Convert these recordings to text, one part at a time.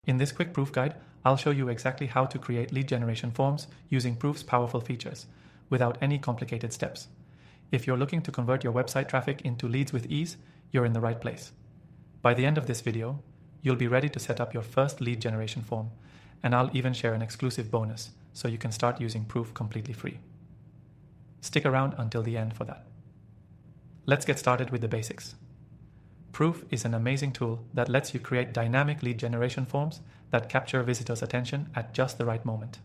In this quick Proof guide, I'll show you exactly how to create lead generation forms using Proof's powerful features without any complicated steps. If you're looking to convert your website traffic into leads with ease, you're in the right place. By the end of this video, you'll be ready to set up your first lead generation form, and I'll even share an exclusive bonus so you can start using Proof completely free. Stick around until the end for that. Let's get started with the basics. Proof is an amazing tool that lets you create dynamic lead generation forms that capture visitors' attention at just the right moment.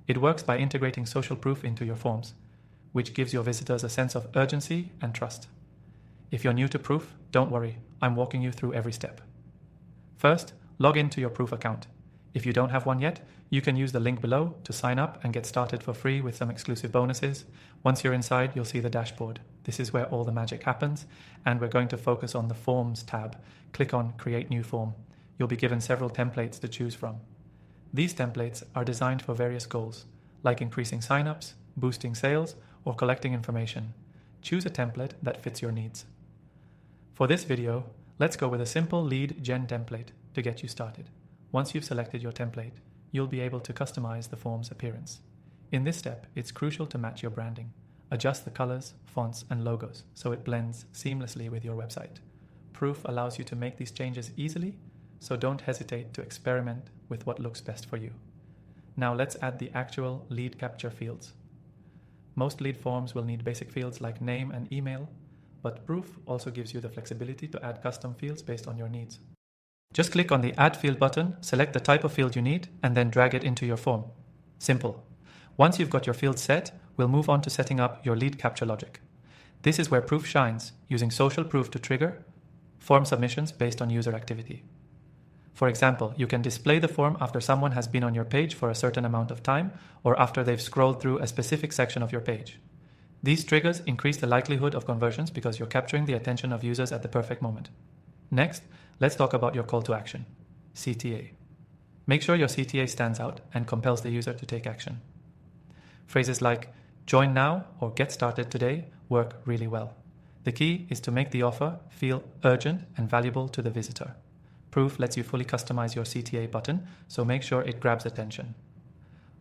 It works by integrating social proof into your forms, which gives your visitors a sense of urgency and trust. If you're new to Proof, don't worry, I'm walking you through every step. First, log into your Proof account. If you don't have one yet, you can use the link below to sign up and get started for free with some exclusive bonuses. Once you're inside, you'll see the dashboard. This is where all the magic happens, and we're going to focus on the Forms tab. Click on Create New Form. You'll be given several templates to choose from. These templates are designed for various goals, like increasing signups, boosting sales, or collecting information. Choose a template that fits your needs. For this video, let's go with a simple lead gen template to get you started. Once you've selected your template, you'll be able to customize the form's appearance. In this step, it's crucial to match your branding. Adjust the colors, fonts, and logos so it blends seamlessly with your website. Proof allows you to make these changes easily, so don't hesitate to experiment with what looks best for you. Now let's add the actual lead capture fields. Most lead forms will need basic fields like name and email, but Proof also gives you the flexibility to add custom fields based on your needs. Just click on the Add Field button, select the type of field you need, and then drag it into your form. Simple. Once you've got your field set, we'll move on to setting up your lead capture logic. This is where Proof shines, using social proof to trigger form submissions based on user activity. For example, you can display the form after someone has been on your page for a certain amount of time, or after they've scrolled through a specific section of your page. These triggers increase the likelihood of conversions because you're capturing the attention of users at the perfect moment. Next, let's talk about your call to action, CTA. Make sure your CTA stands out and compels the user to take action. Phrases like join now or get started today work really well. The key is to make the offer feel urgent and valuable to the visitor. Proof lets you fully customize your CTA button, so make sure it grabs attention.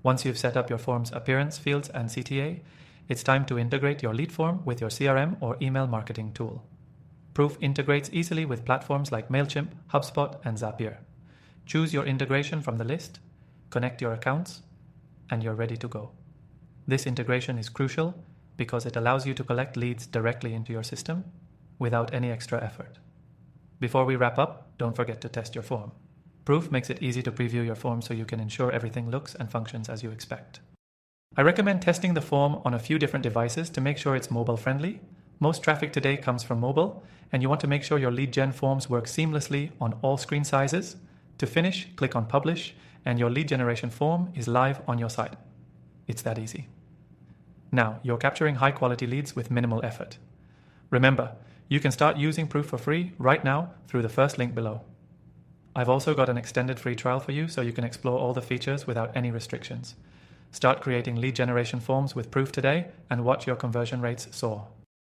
Once you've set up your form's appearance, fields, and CTA, it's time to integrate your lead form with your CRM or email marketing tool. Proof integrates easily with platforms like MailChimp, HubSpot, and Zapier. Choose your integration from the list, connect your accounts, and you're ready to go. This integration is crucial because it allows you to collect leads directly into your system without any extra effort. Before we wrap up, don't forget to test your form. Proof makes it easy to preview your form so you can ensure everything looks and functions as you expect. I recommend testing the form on a few different devices to make sure it's mobile friendly. Most traffic today comes from mobile, and you want to make sure your lead gen forms work seamlessly on all screen sizes. To finish, click on Publish, and your lead generation form is live on your site. It's that easy. Now, you're capturing high-quality leads with minimal effort. Remember, you can start using Proof for free right now through the first link below. I've also got an extended free trial for you so you can explore all the features without any restrictions. Start creating lead generation forms with Proof today and watch your conversion rates soar.